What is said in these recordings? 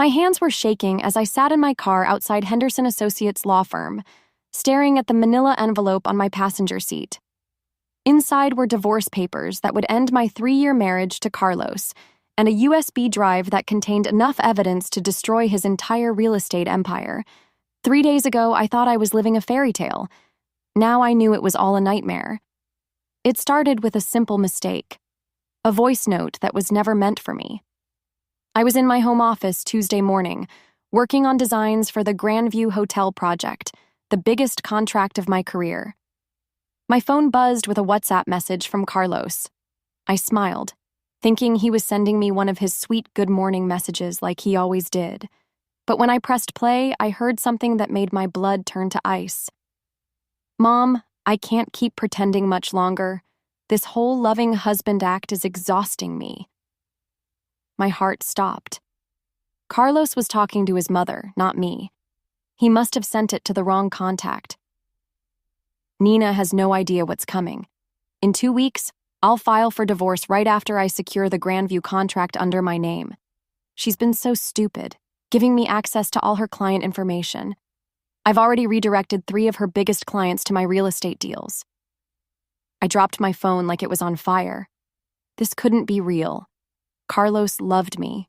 My hands were shaking as I sat in my car outside Henderson Associates law firm, staring at the manila envelope on my passenger seat. Inside were divorce papers that would end my 3-year marriage to Carlos, and a USB drive that contained enough evidence to destroy his entire real estate empire. 3 days ago, I thought I was living a fairy tale. Now I knew it was all a nightmare. It started with a simple mistake, a voice note that was never meant for me. I was in my home office Tuesday morning, working on designs for the Grandview Hotel project, the biggest contract of my career. My phone buzzed with a WhatsApp message from Carlos. I smiled, thinking he was sending me one of his sweet good morning messages like he always did. But when I pressed play, I heard something that made my blood turn to ice. "Mom, I can't keep pretending much longer. This whole loving husband act is exhausting me." My heart stopped. Carlos was talking to his mother, not me. He must have sent it to the wrong contact. "Nina has no idea what's coming. In 2 weeks, I'll file for divorce right after I secure the Grandview contract under my name. She's been so stupid, giving me access to all her client information. I've already redirected 3 of her biggest clients to my real estate deals." I dropped my phone like it was on fire. This couldn't be real. Carlos loved me.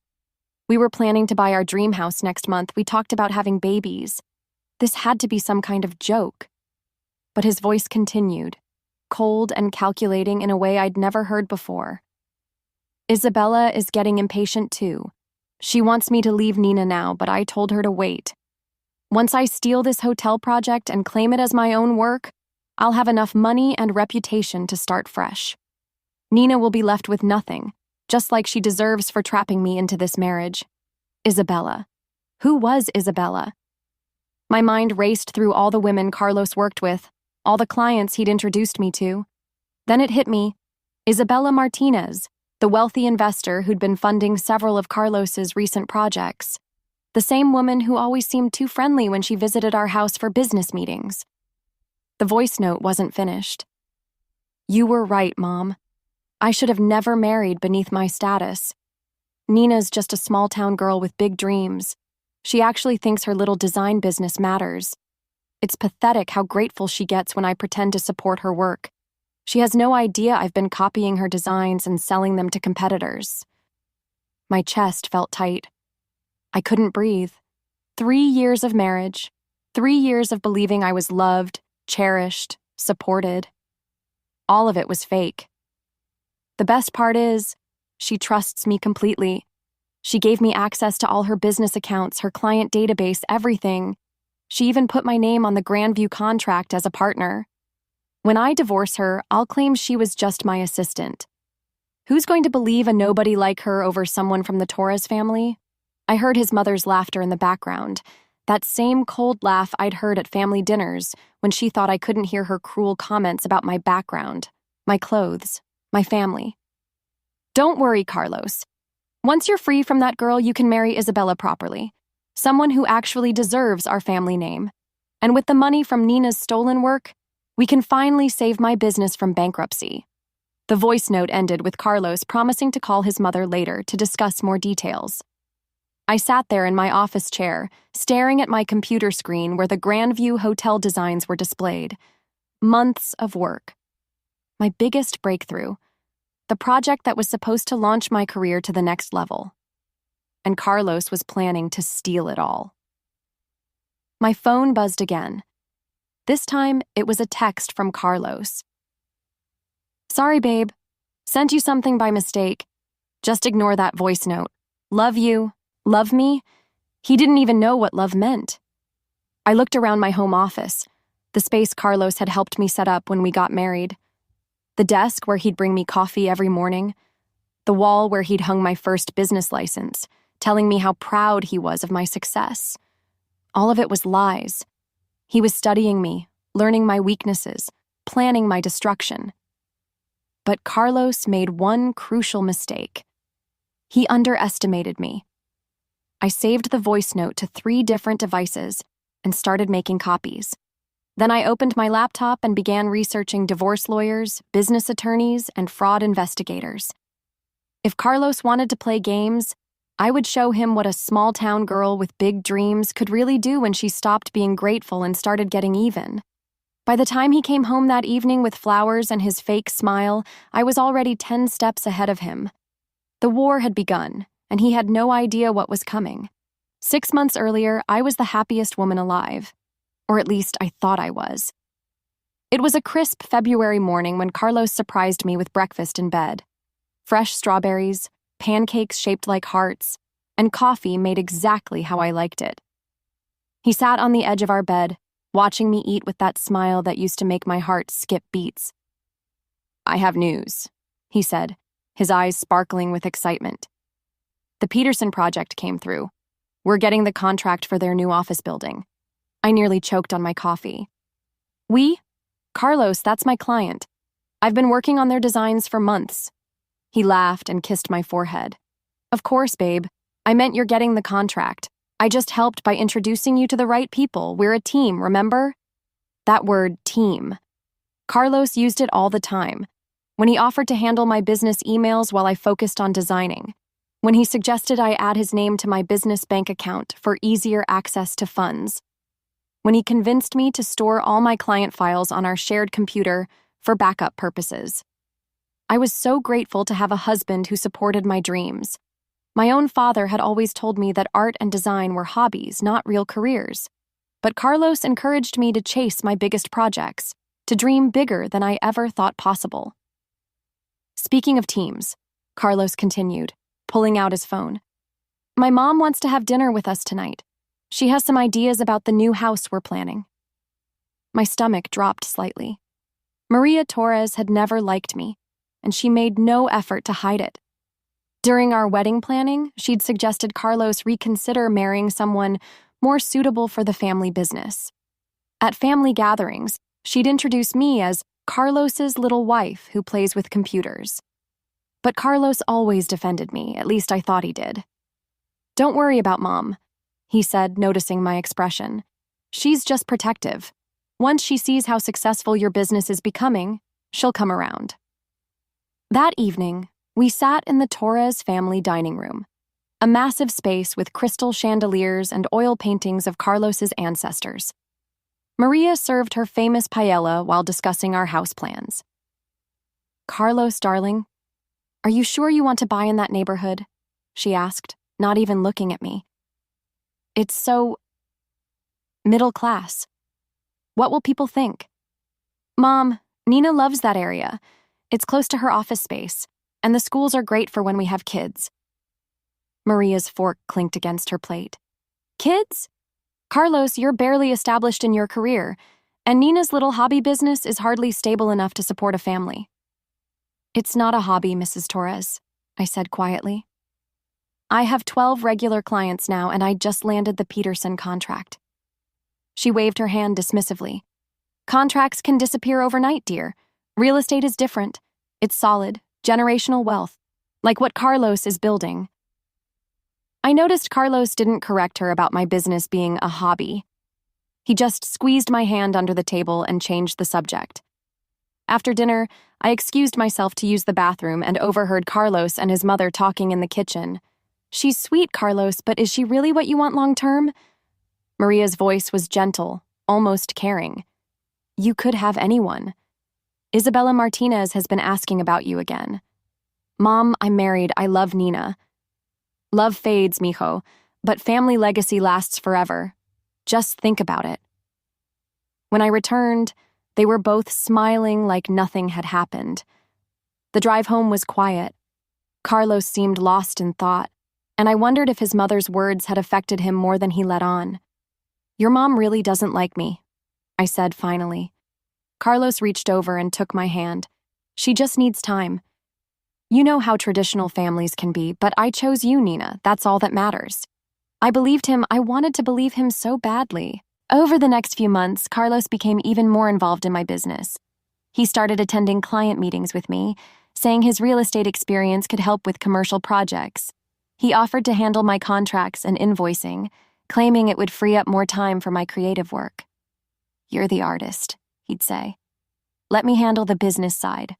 We were planning to buy our dream house next month. We talked about having babies. This had to be some kind of joke. But his voice continued, cold and calculating in a way I'd never heard before. "Isabella is getting impatient too. She wants me to leave Nina now, but I told her to wait. Once I steal this hotel project and claim it as my own work, I'll have enough money and reputation to start fresh. Nina will be left with nothing, just like she deserves for trapping me into this marriage." Isabella. Who was Isabella? My mind raced through all the women Carlos worked with, all the clients he'd introduced me to. Then it hit me. Isabella Martinez, the wealthy investor who'd been funding several of Carlos's recent projects. The same woman who always seemed too friendly when she visited our house for business meetings. The voice note wasn't finished. "You were right, Mom. I should have never married beneath my status. Nina's just a small-town girl with big dreams. She actually thinks her little design business matters. It's pathetic how grateful she gets when I pretend to support her work. She has no idea I've been copying her designs and selling them to competitors." My chest felt tight. I couldn't breathe. 3 years of marriage, 3 years of believing I was loved, cherished, supported. All of it was fake. The best part is, she trusts me completely. She gave me access to all her business accounts, her client database, everything. She even put my name on the Grandview contract as a partner. When I divorce her, I'll claim she was just my assistant. Who's going to believe a nobody like her over someone from the Torres family? I heard his mother's laughter in the background, that same cold laugh I'd heard at family dinners when she thought I couldn't hear her cruel comments about my background, my clothes, my family. "Don't worry, Carlos. Once you're free from that girl, you can marry Isabella properly, someone who actually deserves our family name. And with the money from Nina's stolen work, we can finally save my business from bankruptcy." The voice note ended with Carlos promising to call his mother later to discuss more details. I sat there in my office chair, staring at my computer screen where the Grandview hotel designs were displayed. Months of work. My biggest breakthrough. The project that was supposed to launch my career to the next level. And Carlos was planning to steal it all. My phone buzzed again. This time, it was a text from Carlos. "Sorry, babe. Sent you something by mistake. Just ignore that voice note. Love you. Love me?" He didn't even know what love meant. I looked around my home office, the space Carlos had helped me set up when we got married. The desk where he'd bring me coffee every morning. The wall where he'd hung my first business license, telling me how proud he was of my success. All of it was lies. He was studying me, learning my weaknesses, planning my destruction. But Carlos made one crucial mistake. He underestimated me. I saved the voice note to 3 different devices and started making copies. Then I opened my laptop and began researching divorce lawyers, business attorneys, and fraud investigators. If Carlos wanted to play games, I would show him what a small-town girl with big dreams could really do when she stopped being grateful and started getting even. By the time he came home that evening with flowers and his fake smile, I was already 10 steps ahead of him. The war had begun, and he had no idea what was coming. 6 months earlier, I was the happiest woman alive. Or at least I thought I was. It was a crisp February morning when Carlos surprised me with breakfast in bed. Fresh strawberries, pancakes shaped like hearts, and coffee made exactly how I liked it. He sat on the edge of our bed, watching me eat with that smile that used to make my heart skip beats. "I have news," he said, his eyes sparkling with excitement. "The Peterson project came through. We're getting the contract for their new office building." I nearly choked on my coffee. "We? Carlos, that's my client. I've been working on their designs for months." He laughed and kissed my forehead. "Of course, babe. I meant you're getting the contract. I just helped by introducing you to the right people. We're a team, remember?" That word, team. Carlos used it all the time. When he offered to handle my business emails while I focused on designing. When he suggested I add his name to my business bank account for easier access to funds. When he convinced me to store all my client files on our shared computer for backup purposes. I was so grateful to have a husband who supported my dreams. My own father had always told me that art and design were hobbies, not real careers. But Carlos encouraged me to chase my biggest projects, to dream bigger than I ever thought possible. Speaking of teams, Carlos continued, pulling out his phone. "My mom wants to have dinner with us tonight. She has some ideas about the new house we're planning." My stomach dropped slightly. Maria Torres had never liked me, and she made no effort to hide it. During our wedding planning, she'd suggested Carlos reconsider marrying someone more suitable for the family business. At family gatherings, she'd introduce me as Carlos's little wife who plays with computers. But Carlos always defended me, at least I thought he did. "Don't worry about Mom," he said, noticing my expression. "She's just protective. Once she sees how successful your business is becoming, she'll come around." That evening, we sat in the Torres family dining room, a massive space with crystal chandeliers and oil paintings of Carlos's ancestors. Maria served her famous paella while discussing our house plans. "Carlos, darling, are you sure you want to buy in that neighborhood?" she asked, not even looking at me. "It's so middle class. What will people think?" "Mom, Nina loves that area. It's close to her office space, and the schools are great for when we have kids." Maria's fork clinked against her plate. "Kids? Carlos, you're barely established in your career, and Nina's little hobby business is hardly stable enough to support a family." "It's not a hobby, Mrs. Torres," I said quietly. "I have 12 regular clients now, and I just landed the Peterson contract." She waved her hand dismissively. "Contracts can disappear overnight, dear. Real estate is different. It's solid, generational wealth, like what Carlos is building." I noticed Carlos didn't correct her about my business being a hobby. He just squeezed my hand under the table and changed the subject. After dinner, I excused myself to use the bathroom and overheard Carlos and his mother talking in the kitchen. "She's sweet, Carlos, but is she really what you want long-term?" Maria's voice was gentle, almost caring. "You could have anyone. Isabella Martinez has been asking about you again. Mom, I'm married. I love Nina. Love fades, mijo, but family legacy lasts forever. Just think about it." When I returned, they were both smiling like nothing had happened. The drive home was quiet. Carlos seemed lost in thought, and I wondered if his mother's words had affected him more than he let on. "Your mom really doesn't like me," I said finally. Carlos reached over and took my hand. "She just needs time. You know how traditional families can be, but I chose you, Nina. That's all that matters." I believed him. I wanted to believe him so badly. Over the next few months, Carlos became even more involved in my business. He started attending client meetings with me, saying his real estate experience could help with commercial projects. He offered to handle my contracts and invoicing, claiming it would free up more time for my creative work. "You're the artist," he'd say. "Let me handle the business side."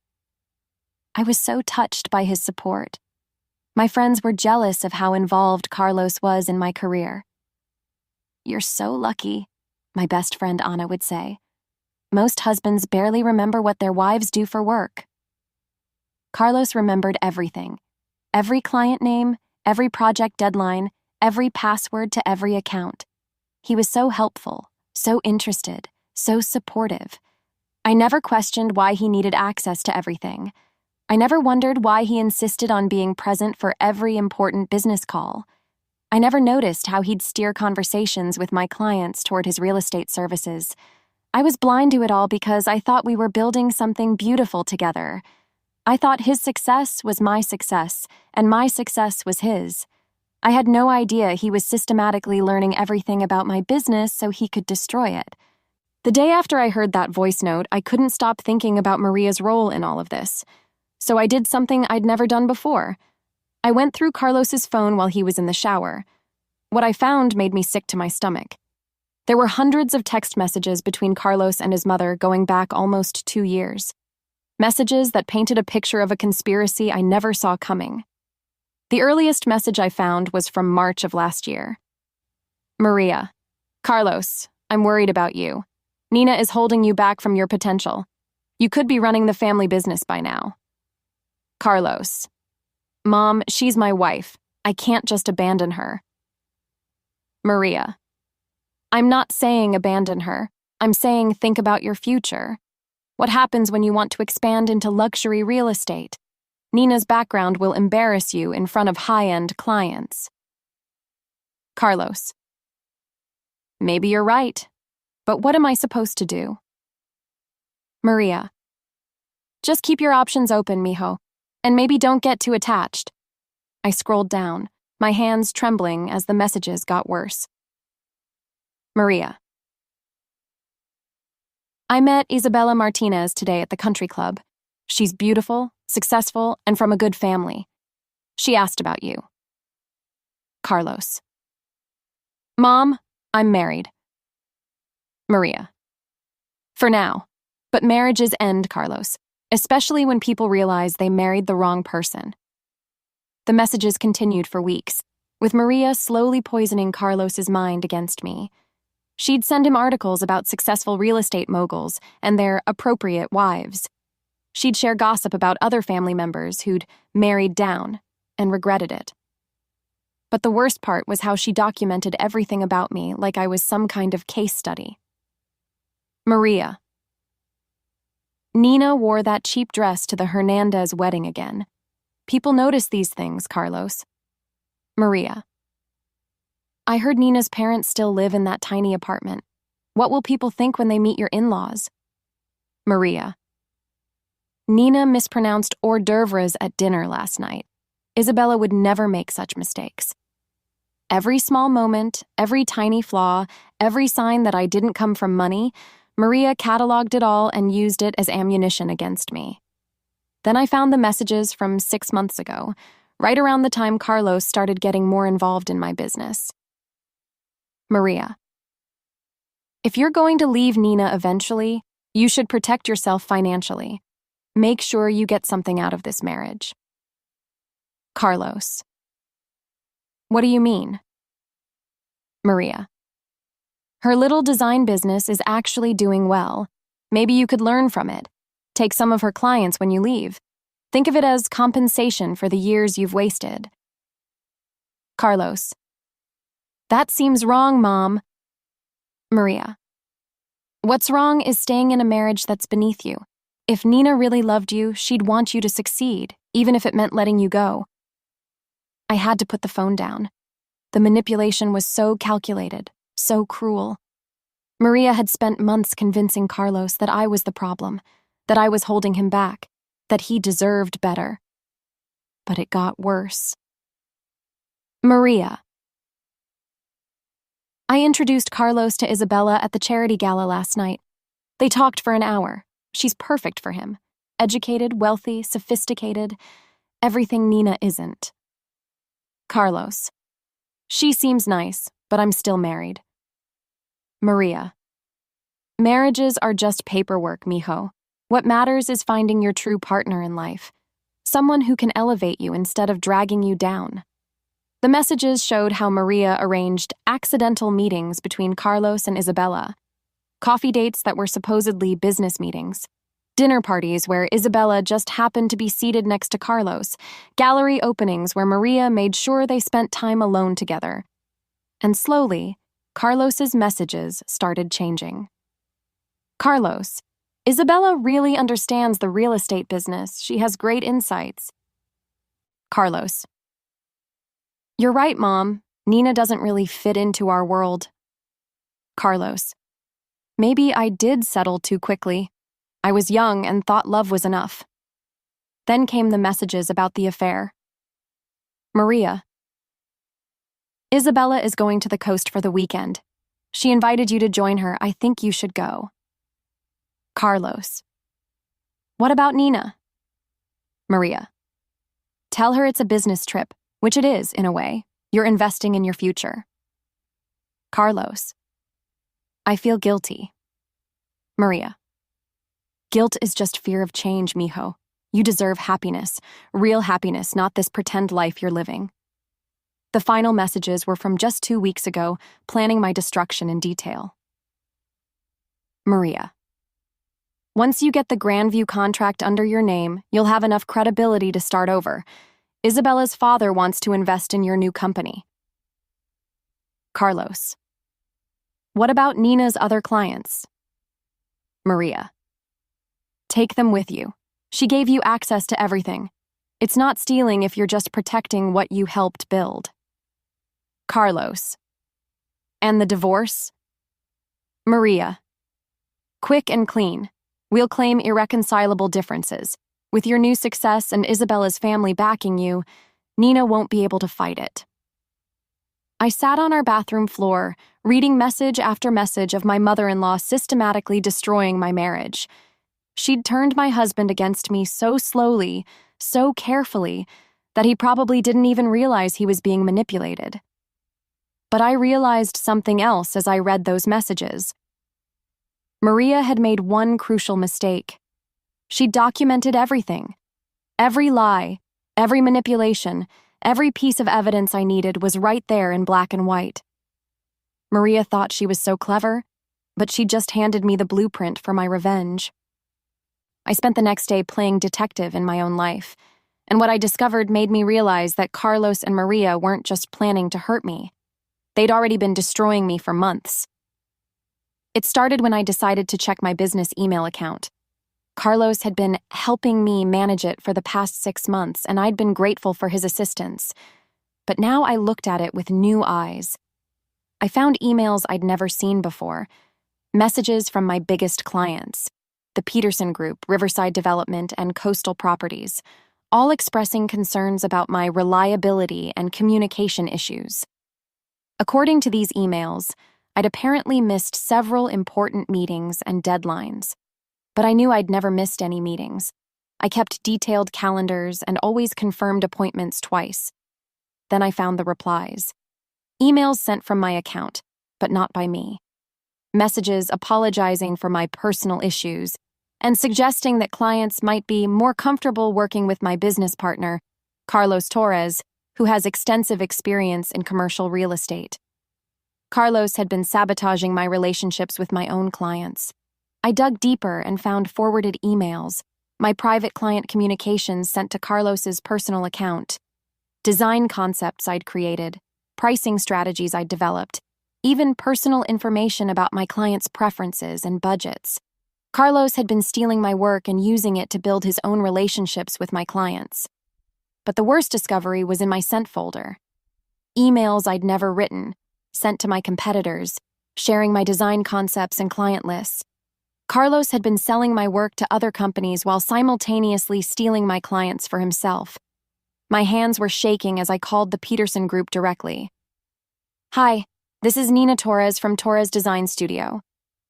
I was so touched by his support. My friends were jealous of how involved Carlos was in my career. "You're so lucky," my best friend Anna would say. "Most husbands barely remember what their wives do for work." Carlos remembered everything. Every client name, every project deadline, every password to every account. He was so helpful, so interested, so supportive. I never questioned why he needed access to everything. I never wondered why he insisted on being present for every important business call. I never noticed how he'd steer conversations with my clients toward his real estate services. I was blind to it all because I thought we were building something beautiful together. I thought his success was my success, and my success was his. I had no idea he was systematically learning everything about my business so he could destroy it. The day after I heard that voice note, I couldn't stop thinking about Maria's role in all of this. So I did something I'd never done before. I went through Carlos's phone while he was in the shower. What I found made me sick to my stomach. There were hundreds of text messages between Carlos and his mother going back almost 2 years. Messages that painted a picture of a conspiracy I never saw coming. The earliest message I found was from March of last year. "Maria, Carlos, I'm worried about you. Nina is holding you back from your potential. You could be running the family business by now." Carlos, "Mom, she's my wife. I can't just abandon her." Maria, "I'm not saying abandon her. I'm saying think about your future. What happens when you want to expand into luxury real estate? Nina's background will embarrass you in front of high-end clients." Carlos, "Maybe you're right, but what am I supposed to do?" Maria, "Just keep your options open, mijo, and maybe don't get too attached." I scrolled down, my hands trembling as the messages got worse. Maria, "I met Isabella Martinez today at the country club. She's beautiful, successful, and from a good family. She asked about you." Carlos, "Mom, I'm married." Maria, "For now. But marriages end, Carlos, especially when people realize they married the wrong person." The messages continued for weeks, with Maria slowly poisoning Carlos's mind against me. She'd send him articles about successful real estate moguls and their appropriate wives. She'd share gossip about other family members who'd married down and regretted it. But the worst part was how she documented everything about me like I was some kind of case study. Maria, "Nina wore that cheap dress to the Hernandez wedding again. People notice these things, Carlos." Maria, "I heard Nina's parents still live in that tiny apartment. What will people think when they meet your in-laws?" Maria, "Nina mispronounced hors d'oeuvres at dinner last night. Isabella would never make such mistakes. Every small moment, every tiny flaw, every sign that I didn't come from money, Maria cataloged it all and used it as ammunition against me. Then I found the messages from 6 months ago, right around the time Carlos started getting more involved in my business." Maria, "If you're going to leave Nina eventually, you should protect yourself financially. Make sure you get something out of this marriage." Carlos, "What do you mean?" Maria, "Her little design business is actually doing well. Maybe you could learn from it. Take some of her clients when you leave. Think of it as compensation for the years you've wasted." Carlos, "That seems wrong, Mom." Maria, "What's wrong is staying in a marriage that's beneath you. If Nina really loved you, she'd want you to succeed, even if it meant letting you go." I had to put the phone down. The manipulation was so calculated, so cruel. Maria had spent months convincing Carlos that I was the problem, that I was holding him back, that he deserved better. But it got worse. Maria, I introduced Carlos to Isabella at the charity gala last night. They talked for an hour. She's perfect for him. Educated, wealthy, sophisticated. Everything Nina isn't. Carlos, she seems nice, but I'm still married. Maria, marriages are just paperwork, mijo. What matters is finding your true partner in life. someone who can elevate you instead of dragging you down. The messages showed how Maria arranged accidental meetings between Carlos and Isabella, coffee dates that were supposedly business meetings, dinner parties where Isabella just happened to be seated next to Carlos, gallery openings where Maria made sure they spent time alone together. And slowly, Carlos's messages started changing. Carlos, Isabella really understands the real estate business. She has great insights. Carlos, you're right, Mom. Nina doesn't really fit into our world. Carlos, maybe I did settle too quickly. I was young and thought love was enough. Then came the messages about the affair. Maria, Isabella is going to the coast for the weekend. She invited you to join her. I think you should go. Carlos, what about Nina? Maria, tell her it's a business trip, which it is, in a way. You're investing in your future. Carlos, I feel guilty. Maria, guilt is just fear of change, mijo. You deserve happiness, real happiness, not this pretend life you're living. The final messages were from just 2 weeks ago, planning my destruction in detail. Maria, once you get the Grandview contract under your name, you'll have enough credibility to start over. Isabella's father wants to invest in your new company. Carlos, what about Nina's other clients? Maria, take them with you. She gave you access to everything. It's not stealing if you're just protecting what you helped build. Carlos, and the divorce? Maria, quick and clean. We'll claim irreconcilable differences. With your new success and Isabella's family backing you, Nina won't be able to fight it. I sat on our bathroom floor, reading message after message of my mother-in-law systematically destroying my marriage. She'd turned my husband against me so slowly, so carefully, that he probably didn't even realize he was being manipulated. But I realized something else as I read those messages. Maria had made one crucial mistake. She documented everything. Every lie, every manipulation, every piece of evidence I needed was right there in black and white. Maria thought she was so clever, but she just handed me the blueprint for my revenge. I spent the next day playing detective in my own life, and what I discovered made me realize that Carlos and Maria weren't just planning to hurt me. They'd already been destroying me for months. It started when I decided to check my business email account. Carlos had been helping me manage it for the past 6 months, and I'd been grateful for his assistance. But now I looked at it with new eyes. I found emails I'd never seen before, messages from my biggest clients, the Peterson Group, Riverside Development, and Coastal Properties, all expressing concerns about my reliability and communication issues. According to these emails, I'd apparently missed several important meetings and deadlines. But I knew I'd never missed any meetings. I kept detailed calendars and always confirmed appointments twice. Then I found the replies. Emails sent from my account, but not by me. Messages apologizing for my personal issues and suggesting that clients might be more comfortable working with my business partner, Carlos Torres, who has extensive experience in commercial real estate. Carlos had been sabotaging my relationships with my own clients. I dug deeper and found forwarded emails, my private client communications sent to Carlos's personal account, design concepts I'd created, pricing strategies I'd developed, even personal information about my clients' preferences and budgets. Carlos had been stealing my work and using it to build his own relationships with my clients. But the worst discovery was in my sent folder. Emails I'd never written, sent to my competitors, sharing my design concepts and client lists. Carlos had been selling my work to other companies while simultaneously stealing my clients for himself. My hands were shaking as I called the Peterson Group directly. Hi, this is Nina Torres from Torres Design Studio.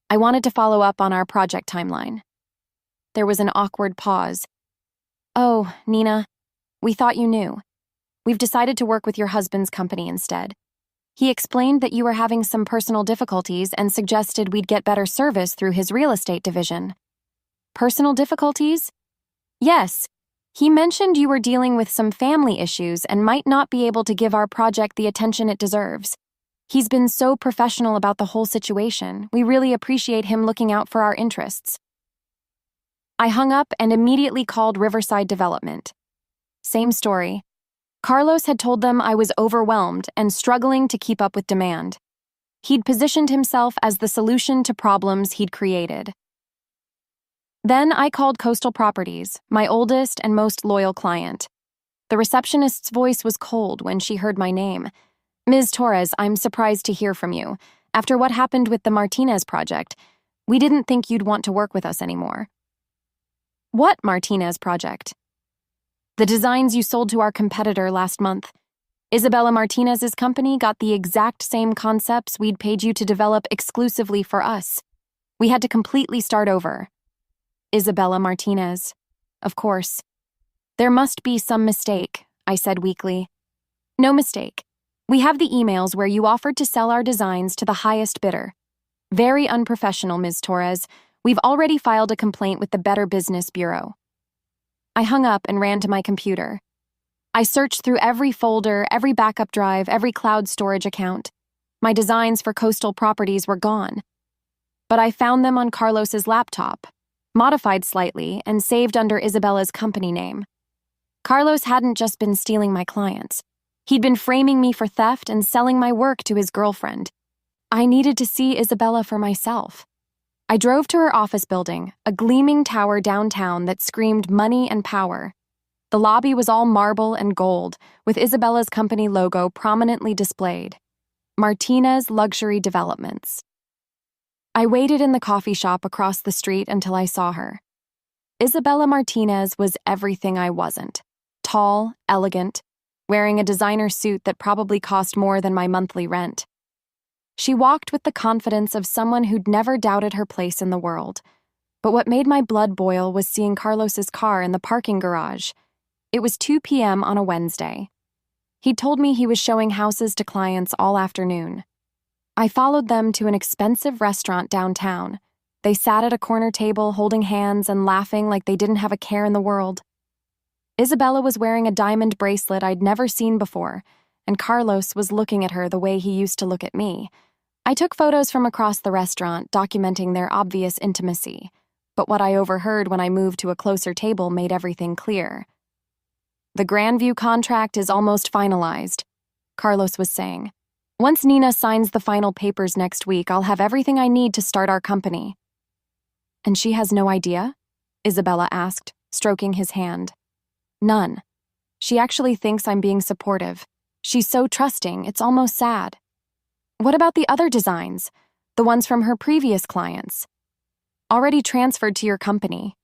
I wanted to follow up on our project timeline. There was an awkward pause. Oh, Nina, we thought you knew. We've decided to work with your husband's company instead. He explained that you were having some personal difficulties and suggested we'd get better service through his real estate division. Personal difficulties? Yes. He mentioned you were dealing with some family issues and might not be able to give our project the attention it deserves. He's been so professional about the whole situation. We really appreciate him looking out for our interests. I hung up and immediately called Riverside Development. Same story. Carlos had told them I was overwhelmed and struggling to keep up with demand. He'd positioned himself as the solution to problems he'd created. Then I called Coastal Properties, my oldest and most loyal client. The receptionist's voice was cold when she heard my name. Ms. Torres, I'm surprised to hear from you. After what happened with the Martinez project, we didn't think you'd want to work with us anymore. What Martinez project? The designs you sold to our competitor last month. Isabella Martinez's company got the exact same concepts we'd paid you to develop exclusively for us. We had to completely start over. Isabella Martinez. Of course. There must be some mistake, I said weakly. No mistake. We have the emails where you offered to sell our designs to the highest bidder. Very unprofessional, Ms. Torres. We've already filed a complaint with the Better Business Bureau. I hung up and ran to my computer. I searched through every folder, every backup drive, every cloud storage account. My designs for Coastal Properties were gone. But I found them on Carlos's laptop, modified slightly and saved under Isabella's company name. Carlos hadn't just been stealing my clients. He'd been framing me for theft and selling my work to his girlfriend. I needed to see Isabella for myself. I drove to her office building, a gleaming tower downtown that screamed money and power. The lobby was all marble and gold, with Isabella's company logo prominently displayed. Martinez Luxury Developments. I waited in the coffee shop across the street until I saw her. Isabella Martinez was everything I wasn't. Tall, elegant, wearing a designer suit that probably cost more than my monthly rent. She walked with the confidence of someone who'd never doubted her place in the world. But what made my blood boil was seeing Carlos's car in the parking garage. It was 2 p.m. on a Wednesday. He'd told me he was showing houses to clients all afternoon. I followed them to an expensive restaurant downtown. They sat at a corner table holding hands and laughing like they didn't have a care in the world. Isabella was wearing a diamond bracelet I'd never seen before, and Carlos was looking at her the way he used to look at me. I took photos from across the restaurant, documenting their obvious intimacy, but what I overheard when I moved to a closer table made everything clear. The Grandview contract is almost finalized, Carlos was saying. Once Nina signs the final papers next week, I'll have everything I need to start our company. And she has no idea? Isabella asked, stroking his hand. None. She actually thinks I'm being supportive. She's so trusting, it's almost sad. What about the other designs? The ones from her previous clients? Already transferred to your company.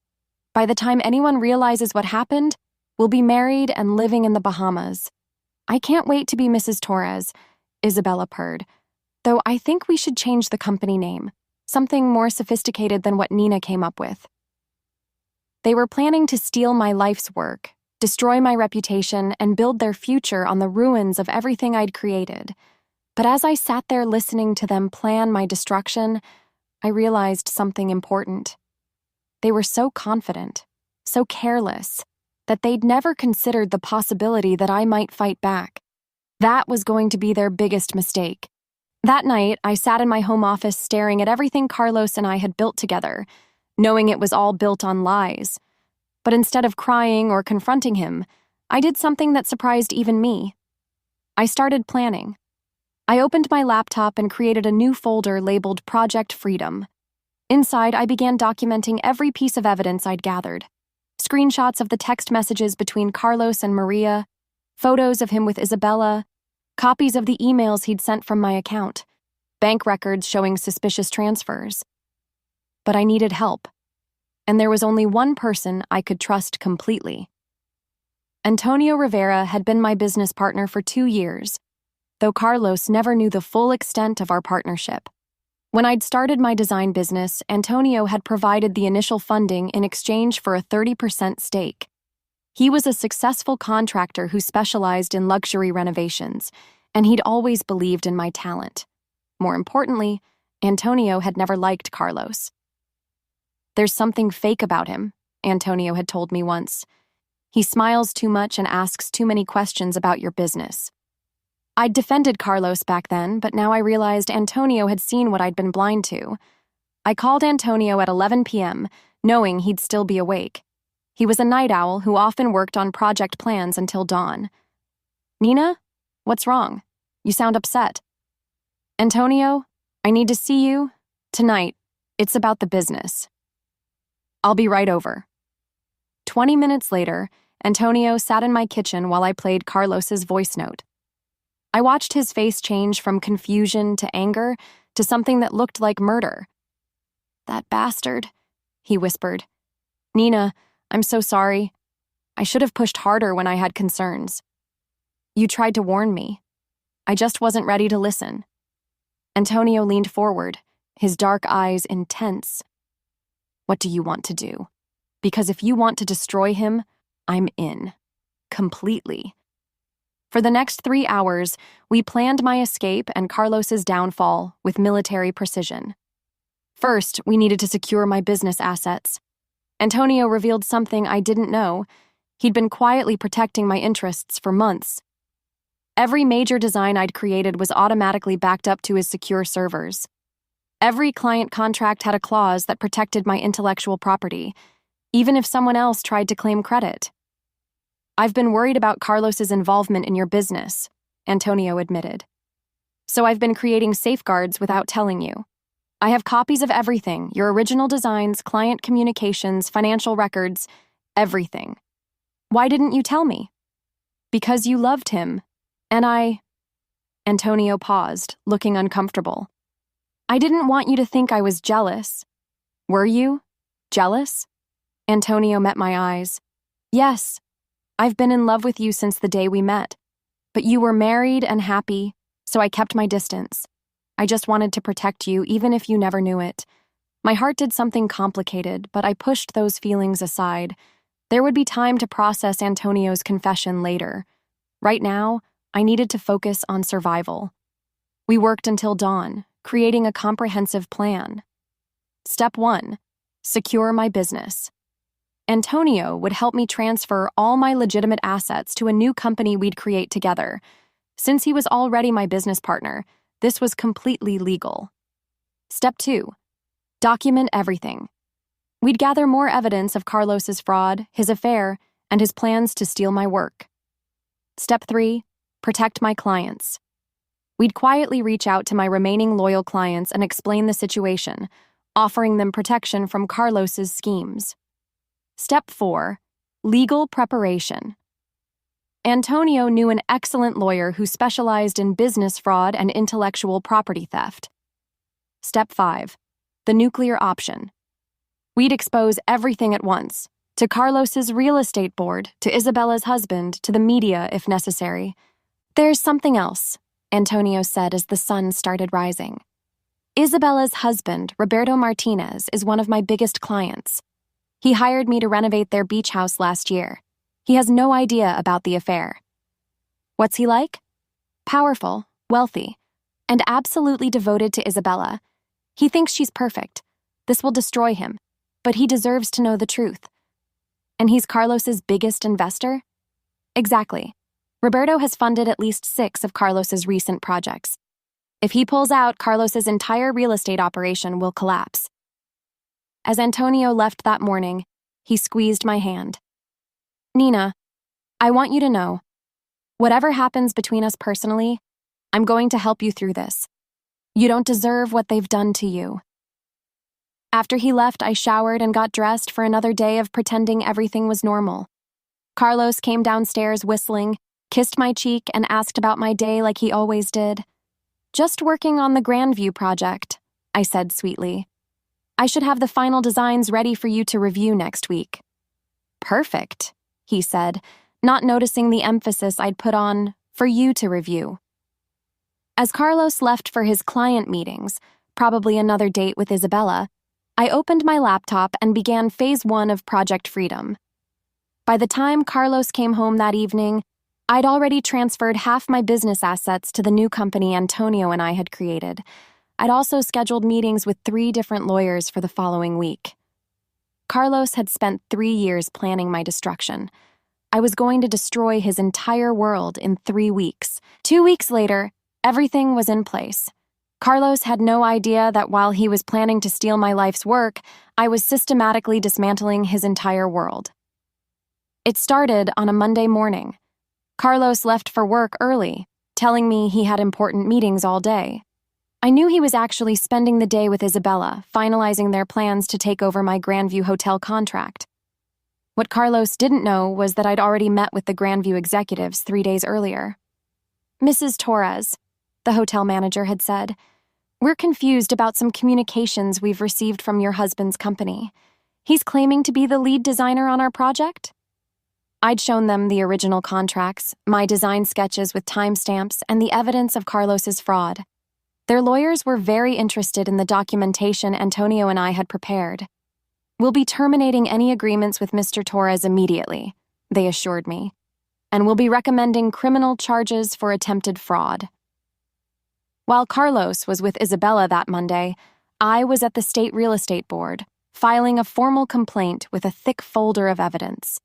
By the time anyone realizes what happened, we'll be married and living in the Bahamas. I can't wait to be Mrs. Torres, Isabella purred. Though I think we should change the company name. Something more sophisticated than what Nina came up with. They were planning to steal my life's work, destroy my reputation, and build their future on the ruins of everything I'd created. But as I sat there listening to them plan my destruction, I realized something important. They were so confident, so careless, that they'd never considered the possibility that I might fight back. That was going to be their biggest mistake. That night, I sat in my home office staring at everything Carlos and I had built together, knowing it was all built on lies. But instead of crying or confronting him, I did something that surprised even me. I started planning. I opened my laptop and created a new folder labeled Project Freedom. Inside, I began documenting every piece of evidence I'd gathered. Screenshots of the text messages between Carlos and Maria, photos of him with Isabella, copies of the emails he'd sent from my account, bank records showing suspicious transfers. But I needed help, and there was only one person I could trust completely. Antonio Rivera had been my business partner for 2 years, though Carlos never knew the full extent of our partnership. When I'd started my design business, Antonio had provided the initial funding in exchange for a 30% stake. He was a successful contractor who specialized in luxury renovations, and he'd always believed in my talent. More importantly, Antonio had never liked Carlos. There's something fake about him, Antonio had told me once. He smiles too much and asks too many questions about your business. I'd defended Carlos back then, but now I realized Antonio had seen what I'd been blind to. I called Antonio at 11 p.m., knowing he'd still be awake. He was a night owl who often worked on project plans until dawn. "Nina, what's wrong? You sound upset." "Antonio, I need to see you. Tonight. It's about the business." "I'll be right over." 20 minutes later, Antonio sat in my kitchen while I played Carlos's voice note. I watched his face change from confusion to anger to something that looked like murder. "That bastard," he whispered. "Nina, I'm so sorry. I should have pushed harder when I had concerns. You tried to warn me. I just wasn't ready to listen." Antonio leaned forward, his dark eyes intense. "What do you want to do? Because if you want to destroy him, I'm in. Completely." For the next 3 hours, we planned my escape and Carlos's downfall with military precision. First, we needed to secure my business assets. Antonio revealed something I didn't know. He'd been quietly protecting my interests for months. Every major design I'd created was automatically backed up to his secure servers. Every client contract had a clause that protected my intellectual property, even if someone else tried to claim credit. "I've been worried about Carlos's involvement in your business," Antonio admitted. "So I've been creating safeguards without telling you. I have copies of everything, your original designs, client communications, financial records, everything. Why didn't you tell me?" "Because you loved him, and I—" Antonio paused, looking uncomfortable. "I didn't want you to think I was jealous." "Were you? Jealous?" Antonio met my eyes. "Yes. I've been in love with you since the day we met. But you were married and happy, so I kept my distance. I just wanted to protect you, even if you never knew it. My heart did something complicated, but I pushed those feelings aside. There would be time to process Antonio's confession later. Right now, I needed to focus on survival." We worked until dawn, creating a comprehensive plan. Step 1. Secure my business. Antonio would help me transfer all my legitimate assets to a new company we'd create together. Since he was already my business partner, this was completely legal. Step 2. Document everything. We'd gather more evidence of Carlos's fraud, his affair, and his plans to steal my work. Step 3. Protect my clients. We'd quietly reach out to my remaining loyal clients and explain the situation, offering them protection from Carlos's schemes. Step 4. Legal preparation. Antonio knew an excellent lawyer who specialized in business fraud and intellectual property theft. Step 5. The nuclear option. We'd expose everything at once, to Carlos's real estate board, to Isabella's husband, to the media if necessary. "There's something else," Antonio said as the sun started rising. "Isabella's husband, Roberto Martinez, is one of my biggest clients. He hired me to renovate their beach house last year. He has no idea about the affair." "What's he like?" "Powerful, wealthy, and absolutely devoted to Isabella. He thinks she's perfect. This will destroy him, but he deserves to know the truth." "And he's Carlos's biggest investor?" "Exactly. Roberto has funded at least 6 of Carlos's recent projects. If he pulls out, Carlos's entire real estate operation will collapse." As Antonio left that morning, he squeezed my hand. "Nina, I want you to know, whatever happens between us personally, I'm going to help you through this. You don't deserve what they've done to you." After he left, I showered and got dressed for another day of pretending everything was normal. Carlos came downstairs whistling, kissed my cheek, and asked about my day like he always did. "Just working on the Grandview project," I said sweetly. "I should have the final designs ready for you to review next week." "Perfect," he said, not noticing the emphasis I'd put on "for you to review." As Carlos left for his client meetings, probably another date with Isabella, I opened my laptop and began phase 1 of Project Freedom. By the time Carlos came home that evening, I'd already transferred half my business assets to the new company Antonio and I had created. I'd also scheduled meetings with 3 different lawyers for the following week. Carlos had spent 3 years planning my destruction. I was going to destroy his entire world in 3 weeks. 2 weeks later, everything was in place. Carlos had no idea that while he was planning to steal my life's work, I was systematically dismantling his entire world. It started on a Monday morning. Carlos left for work early, telling me he had important meetings all day. I knew he was actually spending the day with Isabella, finalizing their plans to take over my Grandview hotel contract. What Carlos didn't know was that I'd already met with the Grandview executives 3 days earlier. "Mrs. Torres," the hotel manager had said, "we're confused about some communications we've received from your husband's company. He's claiming to be the lead designer on our project?" I'd shown them the original contracts, my design sketches with timestamps, and the evidence of Carlos's fraud. Their lawyers were very interested in the documentation Antonio and I had prepared. "We'll be terminating any agreements with Mr. Torres immediately," they assured me, "and we'll be recommending criminal charges for attempted fraud." While Carlos was with Isabella that Monday, I was at the State Real Estate Board, filing a formal complaint with a thick folder of evidence.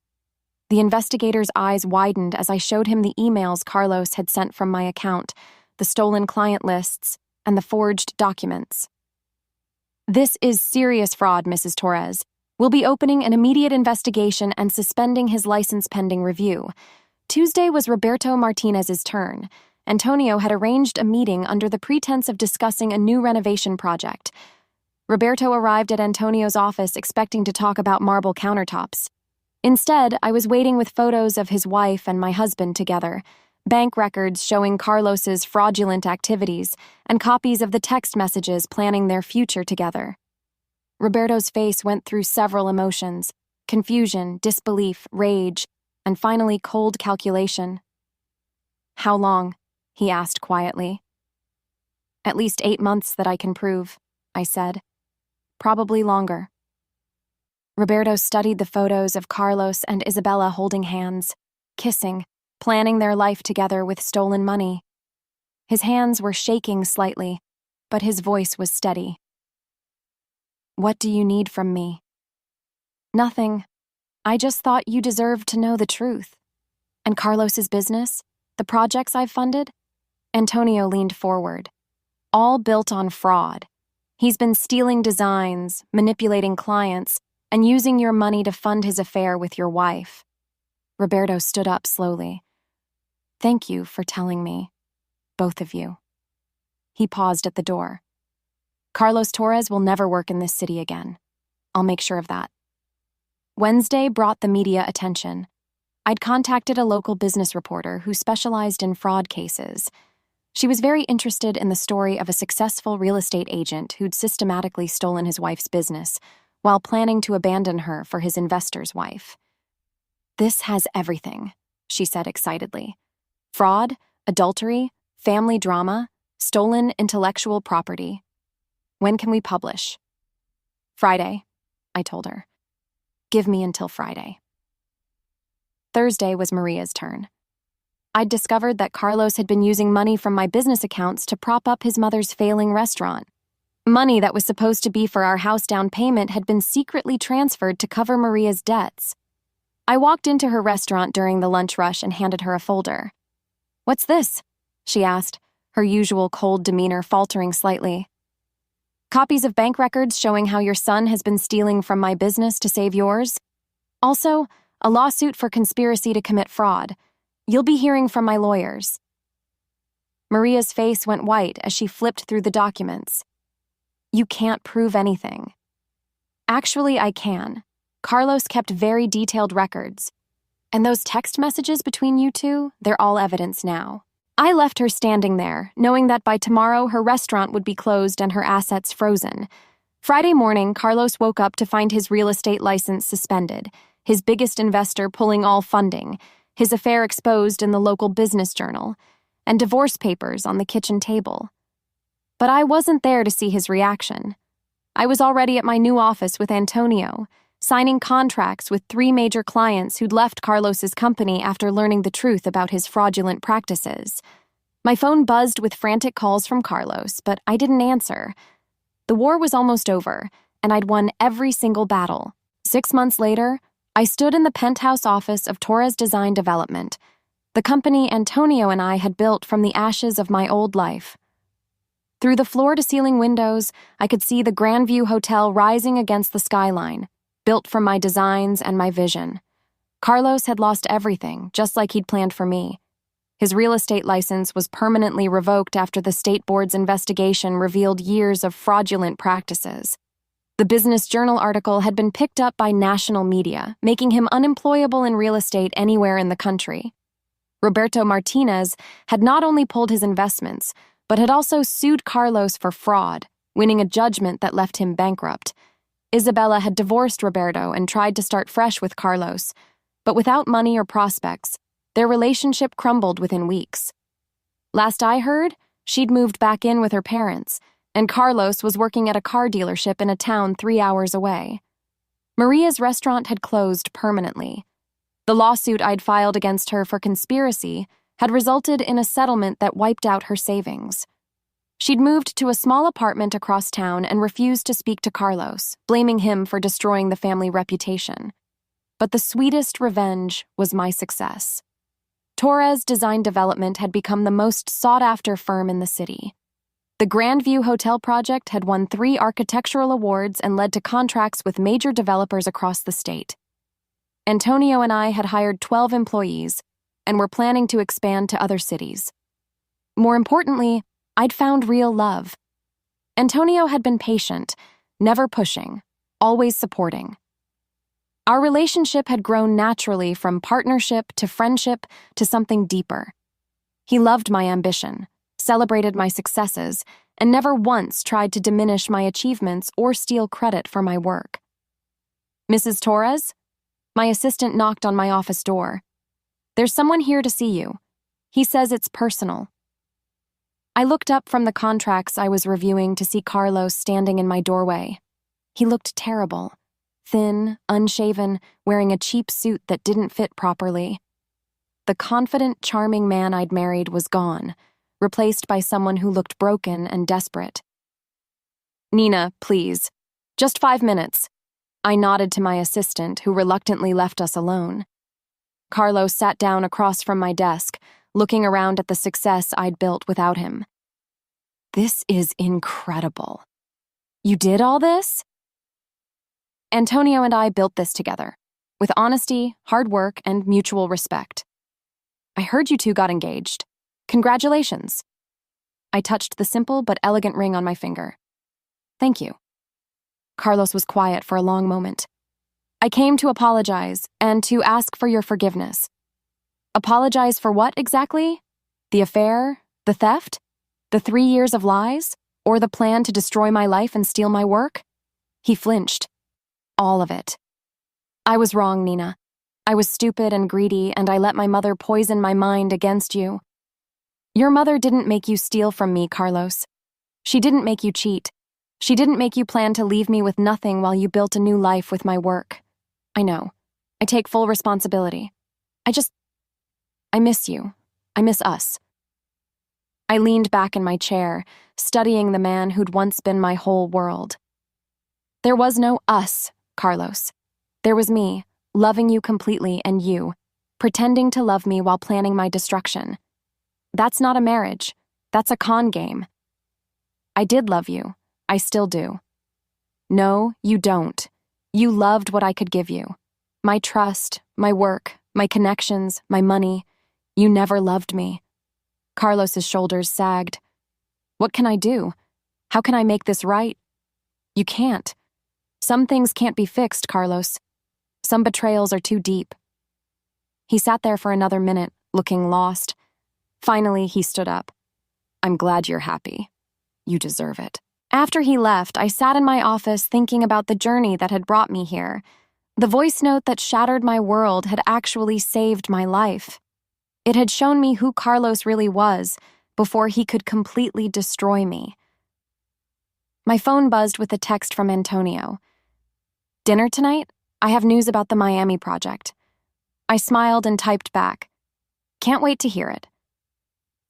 The investigator's eyes widened as I showed him the emails Carlos had sent from my account, the stolen client lists, and the forged documents. "This is serious fraud, Mrs. Torres. We'll be opening an immediate investigation and suspending his license pending review." Tuesday was Roberto Martinez's turn. Antonio had arranged a meeting under the pretense of discussing a new renovation project. Roberto arrived at Antonio's office expecting to talk about marble countertops. Instead, I was waiting with photos of his wife and my husband together, bank records showing Carlos's fraudulent activities, and copies of the text messages planning their future together. Roberto's face went through several emotions: confusion, disbelief, rage, and finally cold calculation. "How long?" he asked quietly. "At least 8 months that I can prove," I said. "Probably longer." Roberto studied the photos of Carlos and Isabella holding hands, kissing, planning their life together with stolen money. His hands were shaking slightly, but his voice was steady. "What do you need from me?" "Nothing. I just thought you deserved to know the truth. And Carlos's business? The projects I've funded?" Antonio leaned forward. "All built on fraud. He's been stealing designs, manipulating clients, and using your money to fund his affair with your wife." Roberto stood up slowly. "Thank you for telling me, both of you." He paused at the door. "Carlos Torres will never work in this city again. I'll make sure of that." Wednesday brought the media attention. I'd contacted a local business reporter who specialized in fraud cases. She was very interested in the story of a successful real estate agent who'd systematically stolen his wife's business while planning to abandon her for his investor's wife. "This has everything," she said excitedly. "Fraud, adultery, family drama, stolen intellectual property. When can we publish?" "Friday," I told her. "Give me until Friday." Thursday was Maria's turn. I'd discovered that Carlos had been using money from my business accounts to prop up his mother's failing restaurant. Money that was supposed to be for our house down payment had been secretly transferred to cover Maria's debts. I walked into her restaurant during the lunch rush and handed her a folder. "What's this?" she asked, her usual cold demeanor faltering slightly. "Copies of bank records showing how your son has been stealing from my business to save yours. Also, a lawsuit for conspiracy to commit fraud. You'll be hearing from my lawyers." Maria's face went white as she flipped through the documents. "You can't prove anything." "Actually, I can. Carlos kept very detailed records. And those text messages between you two, they're all evidence now." I left her standing there, knowing that by tomorrow her restaurant would be closed and her assets frozen. Friday morning, Carlos woke up to find his real estate license suspended, his biggest investor pulling all funding, his affair exposed in the local business journal, and divorce papers on the kitchen table. But I wasn't there to see his reaction. I was already at my new office with Antonio, signing contracts with 3 major clients who'd left Carlos's company after learning the truth about his fraudulent practices. My phone buzzed with frantic calls from Carlos, but I didn't answer. The war was almost over, and I'd won every single battle. 6 months later, I stood in the penthouse office of Torres Design Development, the company Antonio and I had built from the ashes of my old life. Through the floor-to-ceiling windows, I could see the Grandview Hotel rising against the skyline, built from my designs and my vision. Carlos had lost everything, just like he'd planned for me. His real estate license was permanently revoked after the state board's investigation revealed years of fraudulent practices. The Business Journal article had been picked up by national media, making him unemployable in real estate anywhere in the country. Roberto Martinez had not only pulled his investments, but had also sued Carlos for fraud, winning a judgment that left him bankrupt. Isabella had divorced Roberto and tried to start fresh with Carlos, but without money or prospects, their relationship crumbled within weeks. Last I heard, she'd moved back in with her parents, and Carlos was working at a car dealership in a town 3 hours away. Maria's restaurant had closed permanently. The lawsuit I'd filed against her for conspiracy had resulted in a settlement that wiped out her savings. She'd moved to a small apartment across town and refused to speak to Carlos, blaming him for destroying the family reputation. But the sweetest revenge was my success. Torres Design Development had become the most sought-after firm in the city. The Grandview Hotel project had won 3 architectural awards and led to contracts with major developers across the state. Antonio and I had hired 12 employees and were planning to expand to other cities. More importantly, I'd found real love. Antonio had been patient, never pushing, always supporting. Our relationship had grown naturally from partnership to friendship to something deeper. He loved my ambition, celebrated my successes, and never once tried to diminish my achievements or steal credit for my work. "Mrs. Torres?" My assistant knocked on my office door. "There's someone here to see you. He says it's personal." I looked up from the contracts I was reviewing to see Carlos standing in my doorway. He looked terrible. Thin, unshaven, wearing a cheap suit that didn't fit properly. The confident, charming man I'd married was gone, replaced by someone who looked broken and desperate. "Nina, please. Just 5 minutes." I nodded to my assistant, who reluctantly left us alone. Carlos sat down across from my desk, looking around at the success I'd built without him. "This is incredible. You did all this?" "Antonio and I built this together, with honesty, hard work, and mutual respect. I heard you two got engaged. Congratulations." I touched the simple but elegant ring on my finger. "Thank you." Carlos was quiet for a long moment. "I came to apologize and to ask for your forgiveness." "Apologize for what exactly? The affair? The theft? The 3 years of lies? Or the plan to destroy my life and steal my work?" He flinched. "All of it. I was wrong, Nina. I was stupid and greedy, and I let my mother poison my mind against you. Your mother didn't make you steal from me, Carlos. She didn't make you cheat. She didn't make you plan to leave me with nothing while you built a new life with my work. I know. I take full responsibility. I miss you. I miss us." I leaned back in my chair, studying the man who'd once been my whole world. "There was no us, Carlos. There was me, loving you completely, and you, pretending to love me while planning my destruction. That's not a marriage. That's a con game. I did love you. I still do. No, you don't. You loved what I could give you. My trust, my work, my connections, my money. You never loved me." Carlos's shoulders sagged. "What can I do? How can I make this right?" "You can't. Some things can't be fixed, Carlos. Some betrayals are too deep." He sat there for another minute, looking lost. Finally, he stood up. "I'm glad you're happy. You deserve it." After he left, I sat in my office thinking about the journey that had brought me here. The voice note that shattered my world had actually saved my life. It had shown me who Carlos really was before he could completely destroy me. My phone buzzed with a text from Antonio. "Dinner tonight? I have news about the Miami project." I smiled and typed back. "Can't wait to hear it."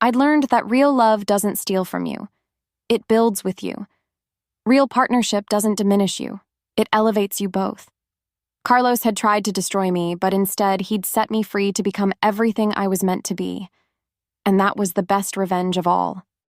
I'd learned that real love doesn't steal from you. It builds with you. Real partnership doesn't diminish you. It elevates you both. Carlos had tried to destroy me, but instead he'd set me free to become everything I was meant to be. And that was the best revenge of all.